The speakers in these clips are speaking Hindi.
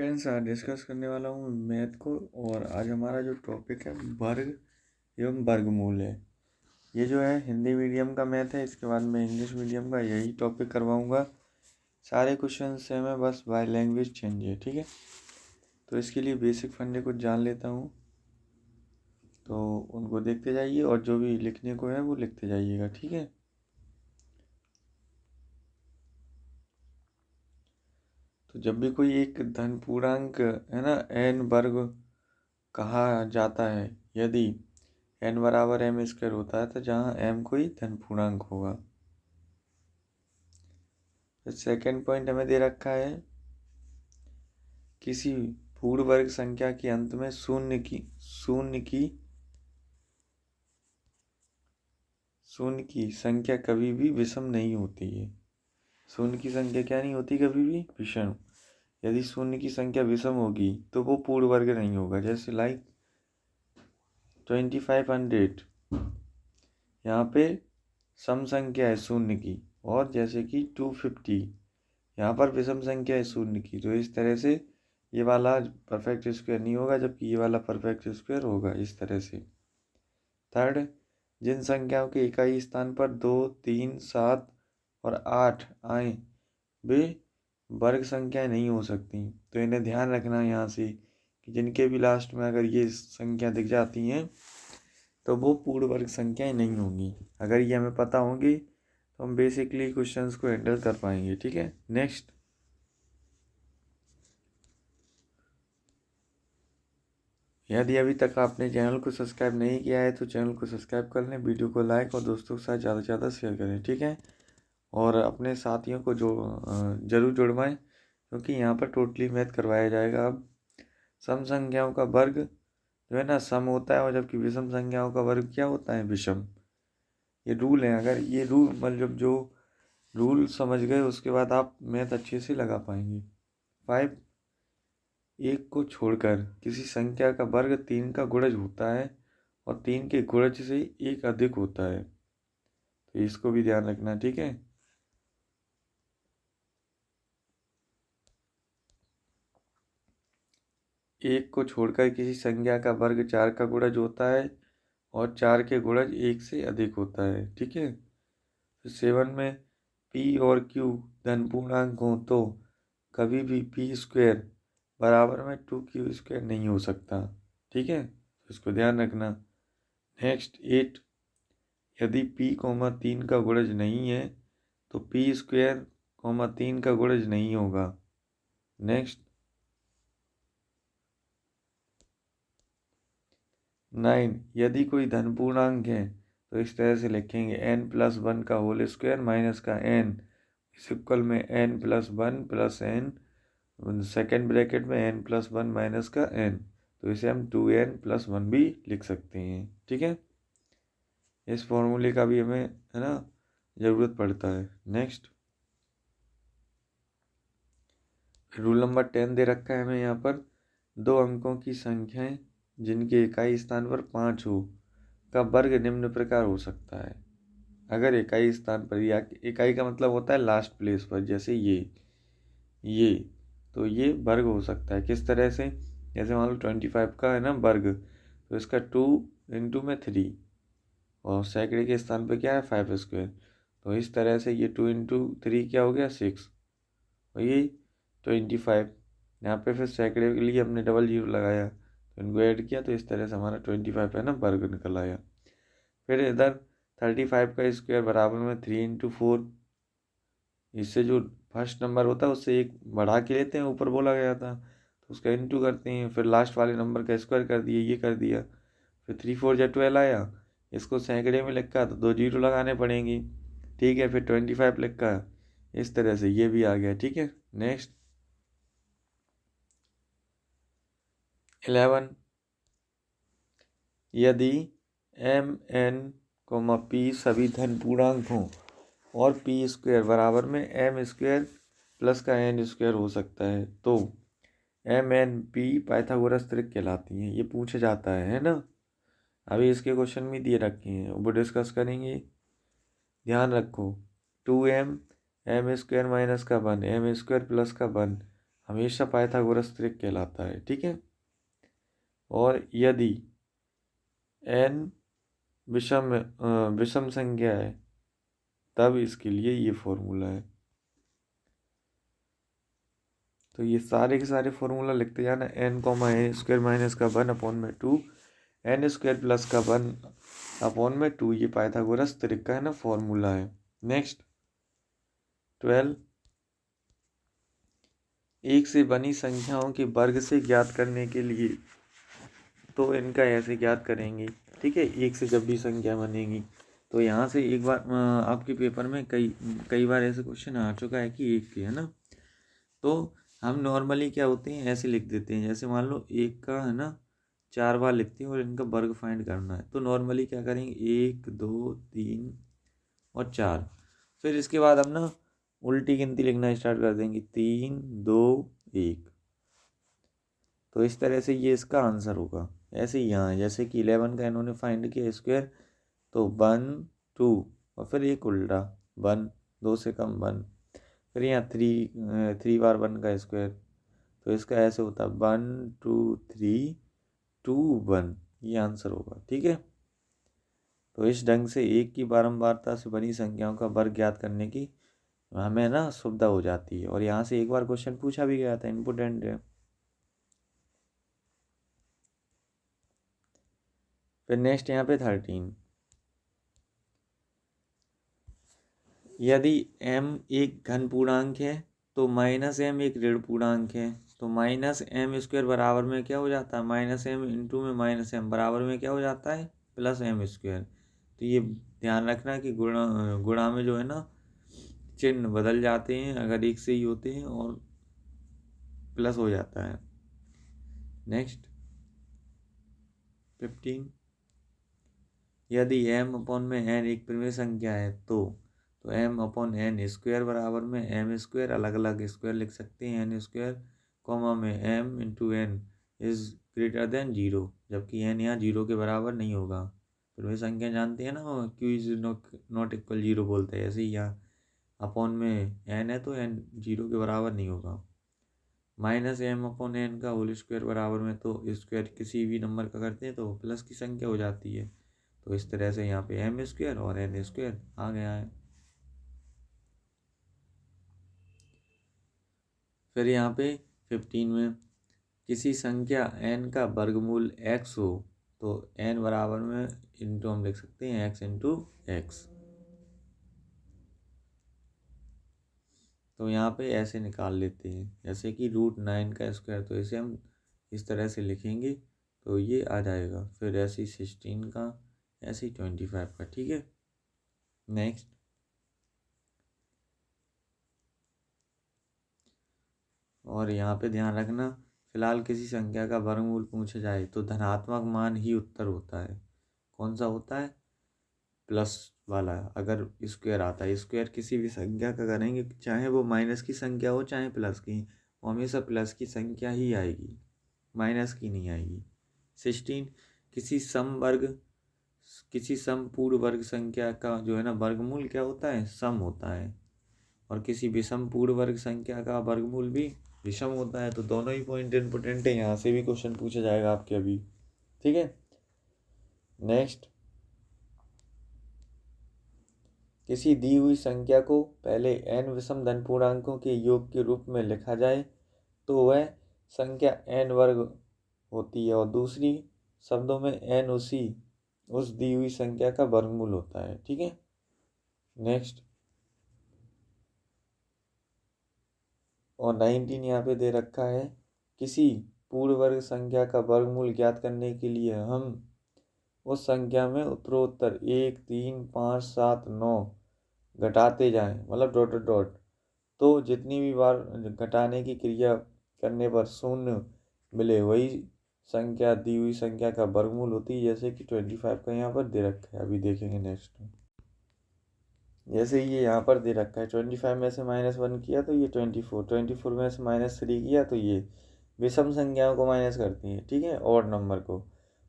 फ्रेंड्स, आज डिस्कस करने वाला हूँ मैथ को। और आज हमारा जो टॉपिक है वर्ग एवं वर्गमूल है। ये जो है हिंदी मीडियम का मैथ है, इसके बाद मैं इंग्लिश मीडियम का यही टॉपिक करवाऊँगा। सारे क्वेश्चन सेम है, बस बाय लैंग्वेज चेंज है, ठीक है। तो इसके लिए बेसिक फंडे कुछ जान लेता हूँ, तो उनको देखते जाइए और जो भी लिखने को है वो लिखते जाइएगा, ठीक है। तो जब भी कोई एक धन पूर्णांक है ना n वर्ग कहा जाता है, यदि n बराबर m स्क्वायर होता है तो जहाँ m कोई धन पूर्णांक होगा। सेकेंड पॉइंट हमें दे रखा है, किसी पूर्ण वर्ग संख्या के अंत में शून्य की संख्या कभी भी विषम नहीं होती है। शून्य की संख्या क्या नहीं होती, कभी भी विषम। यदि शून्य की संख्या विषम होगी तो वो पूर्ण वर्ग नहीं होगा। जैसे लाइक 2500, यहाँ पे सम संख्या है शून्य की, और जैसे कि 250 यहाँ पर विषम संख्या है शून्य की। तो इस तरह से ये वाला परफेक्ट स्क्वायर नहीं होगा, जबकि ये वाला परफेक्ट स्क्वायर होगा, इस तरह से। थर्ड, जिन संख्याओं के इकाई स्थान पर 2, 3, 7 और 8 आए वे वर्ग संख्याएं नहीं हो सकती। तो इन्हें ध्यान रखना यहाँ से कि जिनके भी लास्ट में अगर ये संख्या दिख जाती हैं तो वो पूर्ण वर्ग संख्याएं नहीं होंगी। अगर ये हमें पता होंगी तो हम बेसिकली क्वेश्चंस को हैंडल कर पाएंगे, ठीक है। नेक्स्ट, यदि अभी तक आपने चैनल को सब्सक्राइब नहीं किया है तो चैनल को सब्सक्राइब कर लें, वीडियो को लाइक और दोस्तों के साथ ज़्यादा से ज़्यादा शेयर करें, ठीक है। और अपने साथियों को ज़रूर जुड़वाएं, क्योंकि यहाँ पर टोटली मैथ करवाया जाएगा। अब सम संख्याओं का वर्ग जो है ना सम होता है, और जबकि विषम संख्याओं का वर्ग क्या होता है, विषम। ये रूल है, अगर ये रूल मतलब जो रूल समझ गए उसके बाद आप मैथ अच्छे से लगा पाएंगे। 5, एक को छोड़कर किसी संख्या का वर्ग 3 का गुणज होता है और 3 के गुणज से एक अधिक होता है। तो इसको भी ध्यान रखना, ठीक है। एक को छोड़कर किसी संख्या का वर्ग 4 का गुणज होता है और 4 के गुणज 1 से अधिक होता है, ठीक है। तो 7 में p और q धन पूर्णांक हो तो कभी भी p स्क्वायर बराबर में 2q स्क्वायर नहीं हो सकता, ठीक है। तो इसको ध्यान रखना। नेक्स्ट 8, यदि p, 3 का गुणज नहीं है तो p स्क्वायर, 3 का गुणज नहीं होगा। नेक्स्ट 9, यदि कोई धन पूर्णांक है तो इस तरह से लिखेंगे n+1 का होल स्क्वायर माइनस का n इस इक्वल में n+1 plus n, second bracket में n+1 माइनस का n। तो इसे हम 2n+1 भी लिख सकते हैं, ठीक है। इस फॉर्मूले का भी हमें है ना ज़रूरत पड़ता है। नेक्स्ट, रूल नंबर 10 दे रखा है हमें यहाँ पर, 2 अंकों की संख्याएं जिनके इकाई स्थान पर 5 हो का वर्ग निम्न प्रकार हो सकता है। अगर इकाई स्थान पर, या इकाई का मतलब होता है लास्ट प्लेस पर, जैसे ये तो ये वर्ग हो सकता है। किस तरह से, जैसे मान लो 25 का है ना वर्ग, तो इसका 2 इंटू में 3 और सैकड़े के स्थान पर क्या है 5 स्क्वायर। तो इस तरह से ये 2 इंटू 3 क्या हो गया 6, और ये 25। यहाँ पे फिर सैकड़े के लिए हमने डबल जीरो लगाया तो इनको ऐड किया, तो इस तरह से हमारा 25 है ना वर्ग निकल आया। फिर इधर 35 का स्क्वायर बराबर में 3 इंटू 4, इससे जो फर्स्ट नंबर होता है उससे एक बढ़ा के लेते हैं, ऊपर बोला गया था तो उसका इंटू करते हैं, फिर लास्ट वाले नंबर का स्क्वायर कर दिए, ये कर दिया। फिर 3×4 = 12 आया, इसको सैकड़े में लिखा तो 2 जीरो लगाने पड़ेंगी, ठीक है। फिर 25 लिखा, इस तरह से ये भी आ गया, ठीक है। नेक्स्ट 11, यदि mn, p सभी धन पूर्णांक हों और p स्क्वायर बराबर में m स्क्वायर प्लस का n स्क्वायर हो सकता है, तो mn,p पाइथागोरस त्रिक कहलाती हैं। ये पूछा जाता है ना। अभी इसके क्वेश्चन भी दिए रखे हैं, वो डिस्कस करेंगे। ध्यान रखो, 2m, m स्क्वायर माइनस का 1, m स्क्वायर प्लस का 1, हमेशा पाइथागोरस त्रिक कहलाता है। ठीक है, और यदि n विषम संख्या है तब इसके लिए ये फॉर्मूला है। तो ये सारे के सारे फॉर्मूला लिखते जाना, n कॉमा ए स्क्वायर माइनस का 1/2 n स्क्वायर प्लस का 1/2, ये पाइथागोरस त्रिक का है ना फॉर्मूला है। नेक्स्ट 12, एक से बनी संख्याओं के वर्ग से ज्ञात करने के लिए, तो इनका ऐसे ज्ञात करेंगे। ठीक है, एक से जब भी संख्या बनेगी तो यहाँ से एक बार आपके पेपर में कई बार ऐसे क्वेश्चन आ चुका है कि एक के, है ना, तो हम नॉर्मली क्या होते हैं ऐसे लिख देते हैं, जैसे मान लो एक का है ना 4 बार लिखते हैं और इनका वर्ग फाइंड करना है, तो नॉर्मली क्या करेंगे 1 2 3 और 4, फिर इसके बाद हम ना उल्टी गिनती लिखना स्टार्ट कर देंगे 3 2 1। तो इस तरह से ये इसका आंसर होगा। ऐसे ही यहाँ जैसे कि 11 का इन्होंने फाइंड किया स्क्वायर, तो 1 2 और फिर एक उल्टा 1, 2 से कम 1, फिर यहाँ 3 बार 1 का स्क्वायर, तो इसका ऐसे होता 1 2 3 2 1, ये आंसर होगा। ठीक है, तो इस ढंग से एक की बारंबारता से बनी संख्याओं का वर्ग ज्ञात करने की हमें ना सुविधा हो जाती है। और यहाँ से एक बार क्वेश्चन पूछा भी गया था, इम्पोर्टेंट है। फिर नेक्स्ट यहाँ पे 13, यदि m एक घन पूर्णांक है तो -m एक ऋण पूर्णांक है, तो -m स्क्वायर बराबर में क्या हो जाता है, -m इंटू में -m बराबर में क्या हो जाता है, +m स्क्वायर। तो ये ध्यान रखना कि गुणा में जो है ना चिन्ह बदल जाते हैं अगर एक से ही होते हैं, और प्लस हो जाता है। नेक्स्ट 15, यदि m अपॉन में n एक परिमेय संख्या है तो m अपॉन n स्क्वायर बराबर में m स्क्वायर, अलग अलग स्क्वायर लिख सकते हैं, n स्क्वायर कॉमा में m into n is greater than 0, जबकि n यहाँ 0 के बराबर नहीं होगा। परिमेय संख्या जानते हैं ना, q इज नॉट इक्वल 0 बोलते हैं, ऐसे ही यहाँ अपॉन में n है तो n 0 के बराबर नहीं होगा। -m अपॉन n का होल स्क्वायर बराबर में, तो स्क्वायर किसी भी नंबर का करते हैं तो प्लस की संख्या हो जाती है, तो इस तरह से यहाँ पे m स्क्वायर और n स्क्वायर आ गया है। फिर यहाँ पे 15 में किसी संख्या n का वर्गमूल x हो तो n बराबर में इंटू हम लिख सकते हैं x इंटू एक्स। तो यहाँ पे ऐसे निकाल लेते हैं, जैसे कि √9 का स्क्वायर, तो इसे हम इस तरह से लिखेंगे तो ये आ जाएगा। फिर ऐसे ही 16 का, ऐसे ही 25 का। ठीक है, नेक्स्ट और यहाँ पे ध्यान रखना, फिलहाल किसी संख्या का वर्गमूल पूछा जाए तो धनात्मक मान ही उत्तर होता है। कौन सा होता है, प्लस वाला। अगर स्क्वायर आता है, स्क्वायर किसी भी संख्या का करेंगे चाहे वो माइनस की संख्या हो चाहे प्लस की, वो हमेशा प्लस की संख्या ही आएगी, माइनस की नहीं आएगी। 16, किसी समपूर्ण वर्ग संख्या का जो है ना वर्गमूल क्या होता है, सम होता है, और किसी विषम पूर्ण वर्ग संख्या का वर्गमूल भी विषम होता है। तो दोनों ही पॉइंट इंपोर्टेंट है, यहाँ से भी क्वेश्चन पूछा जाएगा आपके अभी। ठीक है, नेक्स्ट, किसी दी हुई संख्या को पहले n विषम धन पूर्णांकों के योग के रूप में लिखा जाए तो वह संख्या n वर्ग होती है, और दूसरी शब्दों में n उस दी हुई संख्या का वर्गमूल होता है। ठीक है, नेक्स्ट और 19 यहाँ पे दे रखा है, किसी पूर्ण वर्ग संख्या का वर्गमूल ज्ञात करने के लिए हम उस संख्या में उत्तरोत्तर 1 3 5 7 9 घटाते जाएं, मतलब डॉट डॉट डॉट, तो जितनी भी बार घटाने की क्रिया करने पर शून्य मिले वही संख्या दी हुई संख्या का वर्गमूल होती है। जैसे कि 25 का यहाँ पर दे रखा है, अभी देखेंगे नेक्स्ट। जैसे ये यहाँ पर दे रखा है 25 में से -1 किया तो ये 24 में से -3 किया तो ये विषम संख्याओं को माइनस करती है। ठीक है, और नंबर को,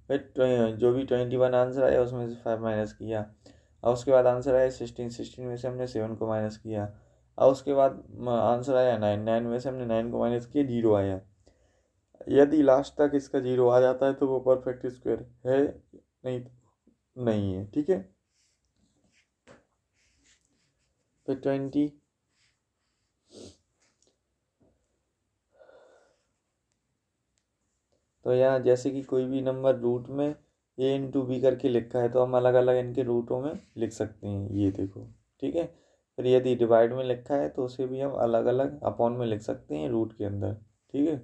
फिर जो भी 21 आंसर आया उसमें से 5 माइनस किया, और उसके बाद आंसर आया 16 में से हमने 7 को माइनस किया, और उसके बाद आंसर आया 9, 9 में से हमने 9 को माइनस किया, 0 आया। यदि लास्ट तक इसका 0 आ जाता है तो वो परफेक्ट स्क्वायर है, नहीं तो नहीं है। ठीक है, फिर 20, तो यहाँ जैसे कि कोई भी नंबर रूट में ए इंटू बी करके लिखा है तो हम अलग अलग इनके रूटों में लिख सकते हैं, ये देखो। ठीक है, फिर यदि डिवाइड में लिखा है तो उसे भी हम अलग अलग अपॉन में लिख सकते हैं रूट के अंदर। ठीक है,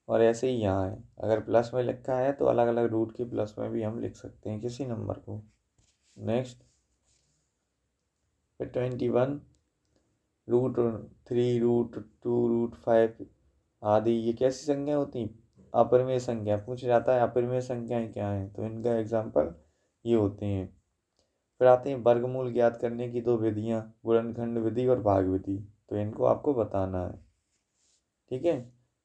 और ऐसे ही यहाँ है, अगर प्लस में लिखा है तो अलग अलग रूट के प्लस में भी हम लिख सकते हैं किसी नंबर को। नेक्स्ट, फिर 21, √3, √2, √5 आदि ये कैसी संख्या होती हैं? अपरिमेय संख्या। पूछ जाता है अपरिमेय संख्याएं क्या हैं, तो इनका एग्जाम्पल ये होते हैं। फिर आते हैं वर्गमूल ज्ञात करने की दो विधियां, गुणनखंड विधि और भाग विधि। तो इनको आपको बताना है। ठीक है,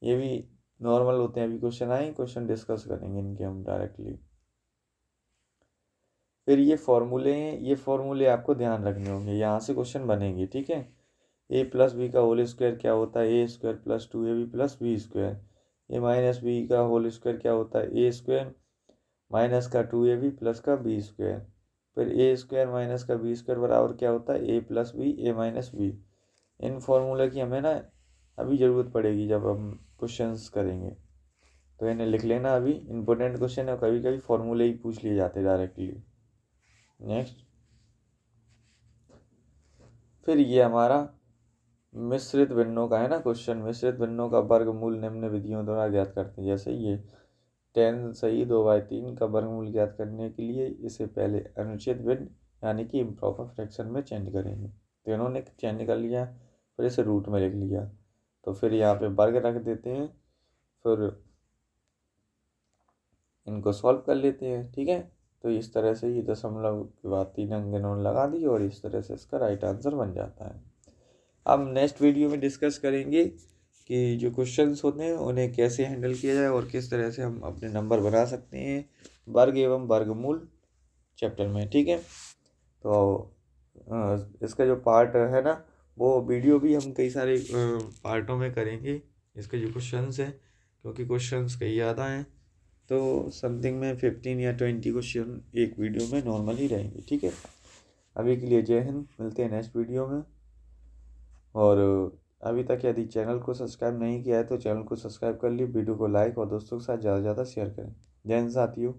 ये भी नॉर्मल होते हैं, अभी क्वेश्चन आए, क्वेश्चन डिस्कस करेंगे इनके हम डायरेक्टली। फिर ये फॉर्मूले हैं, ये फॉर्मूले आपको ध्यान रखने होंगे, यहाँ से क्वेश्चन बनेंगे। ठीक है, ए प्लस बी का होल स्क्वायर क्या होता है? A square plus 2ab plus B square. A minus B का होल स्क्वायर क्या होता है? ए स्क्वायर माइनस का 2ab प्लस का बी स्क्वायर। फिर ए स्क्वायर माइनस का बी स्क्वायर बराबर क्या होता है? A plus B, A minus B. इन फॉर्मूले की हमें ना अभी ज़रूरत पड़ेगी जब हम क्वेश्चंस करेंगे, तो इन्हें लिख लेना, अभी इंपॉर्टेंट क्वेश्चन है, कभी कभी फॉर्मूले ही पूछ लिए जाते हैं डायरेक्टली। नेक्स्ट, फिर ये हमारा मिश्रित भिन्नों का है ना क्वेश्चन। मिश्रित भिन्नों का वर्गमूल निम्न विधियों द्वारा ज्ञात करते हैं। जैसे ये 10 सही 2/3 का वर्गमूल ज्ञात करने के लिए इसे पहले अनुचित भिन्न यानी कि इम्प्रॉपर फ्रैक्शन में चेंज करेंगे। तो इन्होंने चेंज कर लिया, फिर इसे रूट में लिख लिया, तो फिर यहाँ पे वर्ग रख देते हैं, फिर इनको सॉल्व कर लेते हैं। ठीक है, तो इस तरह से ये दशमलव के बाद 3 अंक इन्होंने लगा दिए और इस तरह से इसका राइट आंसर बन जाता है। अब नेक्स्ट वीडियो में डिस्कस करेंगे कि जो क्वेश्चंस होते हैं उन्हें कैसे हैंडल किया जाए और किस तरह से हम अपने नंबर बना सकते हैं वर्ग एवं वर्गमूल चैप्टर में। ठीक है, तो इसका जो पार्ट है ना, वो वीडियो भी हम कई सारे पार्टों में करेंगे इसके जो क्वेश्चंस हैं, क्योंकि क्वेश्चंस कई ज़्यादा हैं, तो समथिंग में 15 या 20 क्वेश्चन एक वीडियो में नॉर्मली रहेंगे। ठीक है, अभी के लिए जय हिंद, मिलते हैं नेक्स्ट वीडियो में। और अभी तक यदि चैनल को सब्सक्राइब नहीं किया है तो चैनल को सब्सक्राइब कर लीजिए, वीडियो को लाइक और दोस्तों के साथ ज़्यादा से ज़्यादा शेयर करें। जय हिंद साथियों।